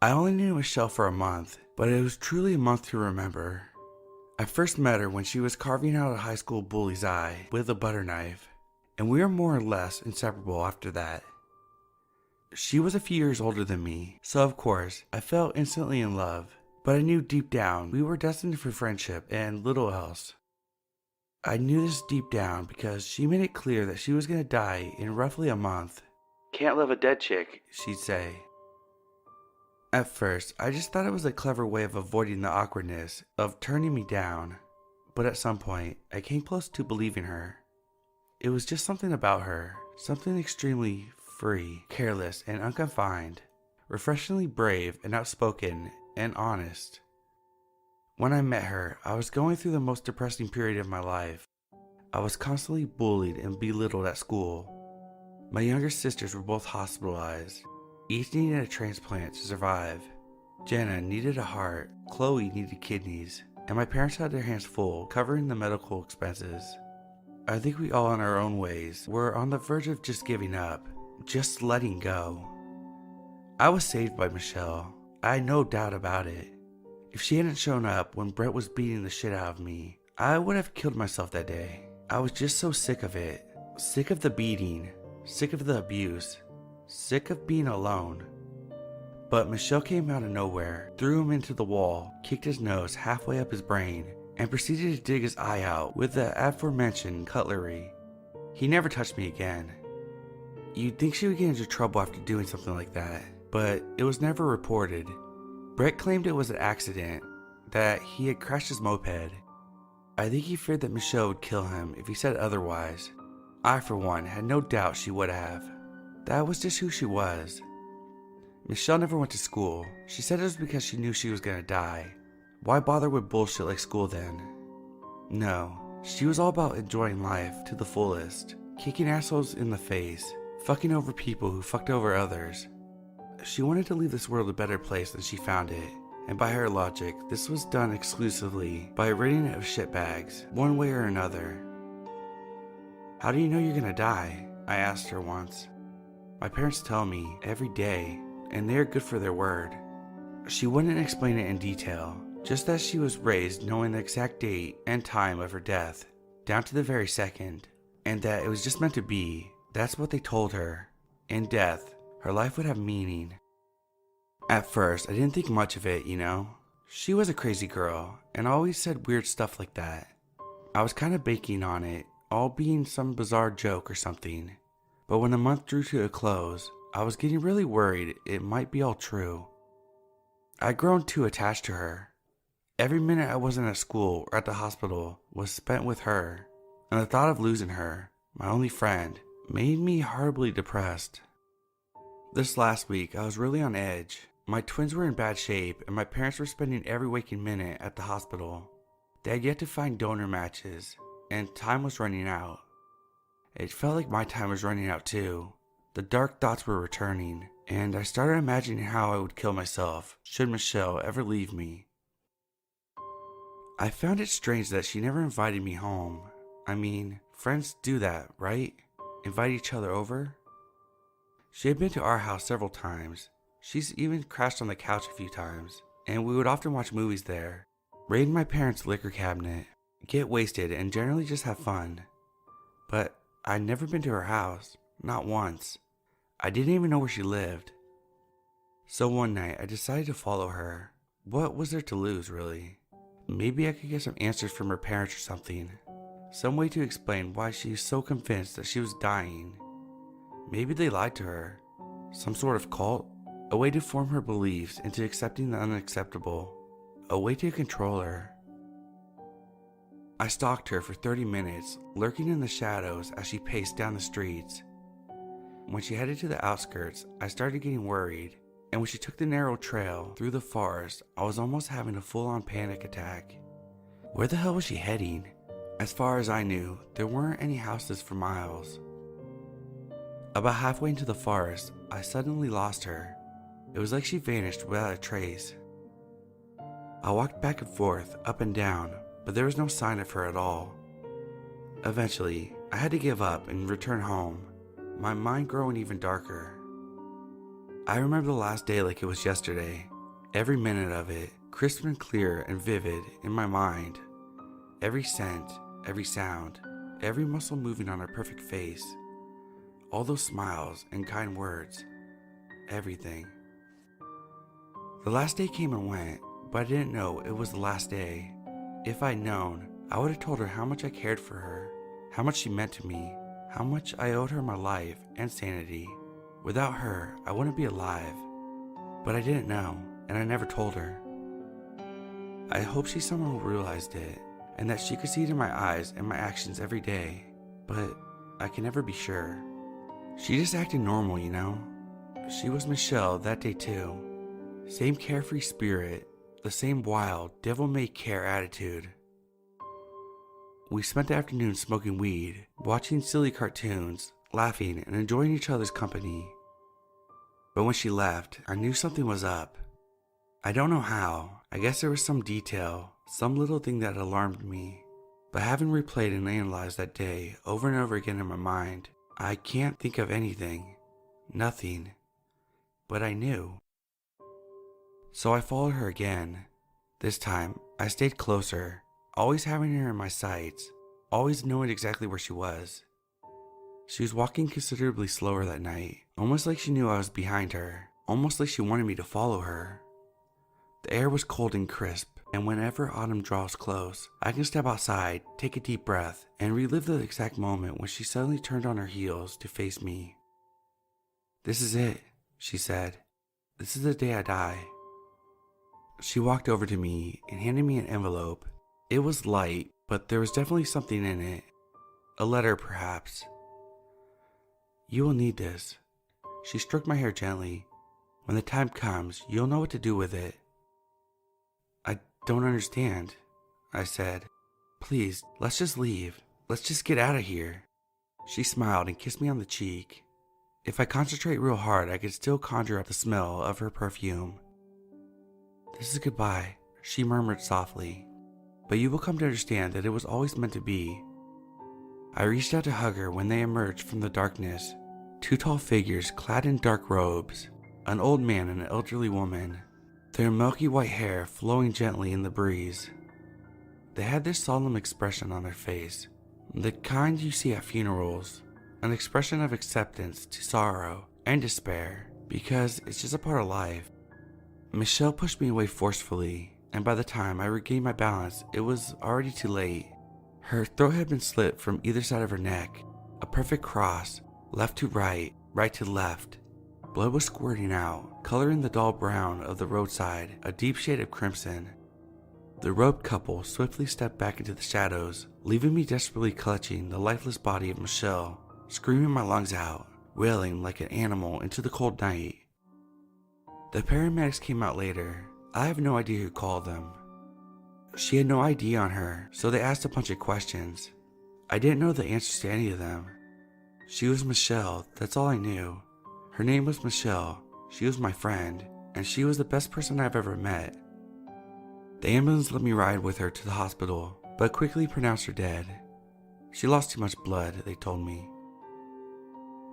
I only knew Michelle for a month, but it was truly a month to remember. I first met her when she was carving out a high school bully's eye with a butter knife, and we were more or less inseparable after that. She was a few years older than me, so of course, I fell instantly in love, but I knew deep down we were destined for friendship and little else. I knew this deep down because she made it clear that she was going to die in roughly a month. "Can't love a dead chick," she'd say. At first, I just thought it was a clever way of avoiding the awkwardness of turning me down, but at some point, I came close to believing her. It was just something about her, something extremely free, careless, and unconfined, refreshingly brave and outspoken and honest. When I met her, I was going through the most depressing period of my life. I was constantly bullied and belittled at school. My younger sisters were both hospitalized. Each needed a transplant to survive. Jenna needed a heart, Chloe needed kidneys, and my parents had their hands full covering the medical expenses. I think we all in our own ways were on the verge of just giving up, just letting go. I was saved by Michelle. I had no doubt about it. If she hadn't shown up when Brett was beating the shit out of me, I would have killed myself that day. I was just so sick of it. Sick of the beating. Sick of the abuse. Sick of being alone. But Michelle came out of nowhere, threw him into the wall, kicked his nose halfway up his brain, and proceeded to dig his eye out with the aforementioned cutlery. He never touched me again. You'd think she would get into trouble after doing something like that, but it was never reported. Brett claimed it was an accident, that he had crashed his moped. I think he feared that Michelle would kill him if he said otherwise. I, for one, had no doubt she would have. That was just who she was. Michelle never went to school. She said it was because she knew she was gonna die. Why bother with bullshit like school then? No, she was all about enjoying life to the fullest, kicking assholes in the face, fucking over people who fucked over others. She wanted to leave this world a better place than she found it, and by her logic, this was done exclusively by ridding it of shitbags, one way or another. "How do you know you're gonna die?" I asked her once. "My parents tell me every day, and they are good for their word." She wouldn't explain it in detail, just that she was raised knowing the exact date and time of her death, down to the very second, and that it was just meant to be. That's what they told her. In death, her life would have meaning. At first, I didn't think much of it, you know. She was a crazy girl, and always said weird stuff like that. I was kind of banking on it, all being some bizarre joke or something. But when the month drew to a close, I was getting really worried it might be all true. I'd grown too attached to her. Every minute I wasn't at school or at the hospital was spent with her, and the thought of losing her, my only friend, made me horribly depressed. This last week, I was really on edge. My twins were in bad shape, and my parents were spending every waking minute at the hospital. They had yet to find donor matches, and time was running out. It felt like my time was running out too. The dark thoughts were returning, and I started imagining how I would kill myself should Michelle ever leave me. I found it strange that she never invited me home. I mean, friends do that, right? Invite each other over? She had been to our house several times. She's even crashed on the couch a few times, and we would often watch movies there, raid my parents' liquor cabinet, get wasted, and generally just have fun. But I'd never been to her house, not once. I didn't even know where she lived. So one night, I decided to follow her. What was there to lose, really? Maybe I could get some answers from her parents or something. Some way to explain why she's so convinced that she was dying. Maybe they lied to her. Some sort of cult? A way to form her beliefs into accepting the unacceptable. A way to control her. I stalked her for 30 minutes, lurking in the shadows as she paced down the streets. When she headed to the outskirts, I started getting worried, and when she took the narrow trail through the forest, I was almost having a full-on panic attack. Where the hell was she heading? As far as I knew, there weren't any houses for miles. About halfway into the forest, I suddenly lost her. It was like she vanished without a trace. I walked back and forth, up and down, but there was no sign of her at all. Eventually, I had to give up and return home, my mind growing even darker. I remember the last day like it was yesterday. Every minute of it, crisp and clear and vivid in my mind. Every scent, every sound, every muscle moving on her perfect face. All those smiles and kind words. Everything. The last day came and went, but I didn't know it was the last day. If I'd known, I would have told her how much I cared for her, how much she meant to me, how much I owed her my life and sanity. Without her, I wouldn't be alive. But I didn't know, and I never told her. I hope she somehow realized it, and that she could see it in my eyes and my actions every day, but I can never be sure. She just acted normal, you know? She was Michelle that day too. Same carefree spirit, the same wild, devil-may-care attitude. We spent the afternoon smoking weed, watching silly cartoons, laughing and enjoying each other's company. But when she left, I knew something was up. I don't know how. I guess there was some detail, some little thing that alarmed me. But having replayed and analyzed that day over and over again in my mind, I can't think of anything. Nothing. But I knew. So I followed her again. This time, I stayed closer, always having her in my sights, always knowing exactly where she was. She was walking considerably slower that night, almost like she knew I was behind her, almost like she wanted me to follow her. The air was cold and crisp, and whenever autumn draws close, I can step outside, take a deep breath, and relive the exact moment when she suddenly turned on her heels to face me. "This is it," she said. "This is the day I die." She walked over to me and handed me an envelope. It was light, but there was definitely something in it. A letter, perhaps. "You will need this." She stroked my hair gently. "When the time comes, you'll know what to do with it." "I don't understand," I said. "Please, let's just leave. Let's just get out of here." She smiled and kissed me on the cheek. If I concentrate real hard, I could still conjure up the smell of her perfume. "This is goodbye," she murmured softly. "But you will come to understand that it was always meant to be." I reached out to hug her when they emerged from the darkness. Two tall figures clad in dark robes, an old man and an elderly woman, their milky white hair flowing gently in the breeze. They had this solemn expression on their face, the kind you see at funerals, an expression of acceptance to sorrow and despair, because it's just a part of life. Michelle pushed me away forcefully, and by the time I regained my balance, it was already too late. Her throat had been slit from either side of her neck, a perfect cross, left to right, right to left. Blood was squirting out, coloring the dull brown of the roadside a deep shade of crimson. The robed couple swiftly stepped back into the shadows, leaving me desperately clutching the lifeless body of Michelle, screaming my lungs out, wailing like an animal into the cold night. The paramedics came out later. I have no idea who called them. She had no ID on her, so they asked a bunch of questions. I didn't know the answers to any of them. She was Michelle, that's all I knew. Her name was Michelle, she was my friend, and she was the best person I've ever met. The ambulance let me ride with her to the hospital, but quickly pronounced her dead. She lost too much blood, they told me.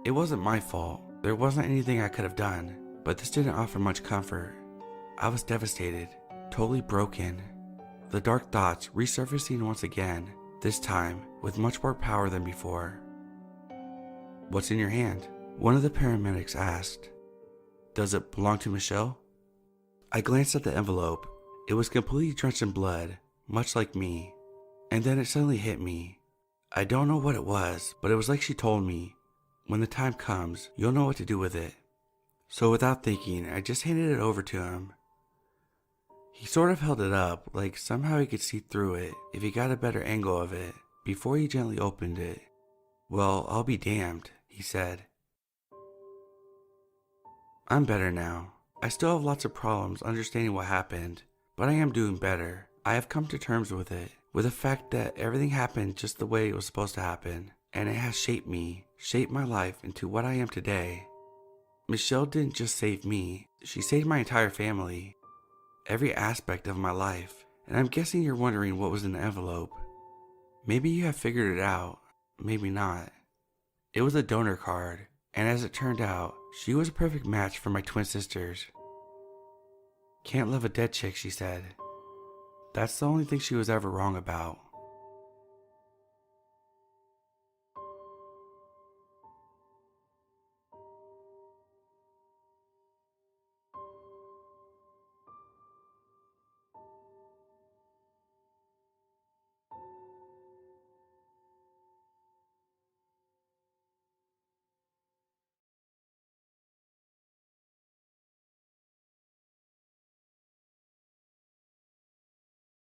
It wasn't my fault, there wasn't anything I could have done, but this didn't offer much comfort. I was devastated, totally broken. The dark thoughts resurfacing once again, this time with much more power than before. "What's in your hand?" one of the paramedics asked. "Does it belong to Michelle?" I glanced at the envelope. It was completely drenched in blood, much like me. And then it suddenly hit me. I don't know what it was, but it was like she told me, "When the time comes, you'll know what to do with it." So without thinking, I just handed it over to him. He sort of held it up, like somehow he could see through it if he got a better angle of it, before he gently opened it. "Well, I'll be damned," he said. I'm better now. I still have lots of problems understanding what happened, but I am doing better. I have come to terms with it, with the fact that everything happened just the way it was supposed to happen, and it has shaped me, shaped my life into what I am today. Michelle didn't just save me, she saved my entire family, every aspect of my life, and I'm guessing you're wondering what was in the envelope. Maybe you have figured it out, maybe not. It was a donor card, and as it turned out, she was a perfect match for my twin sisters. Can't love a dead chick, she said. That's the only thing she was ever wrong about.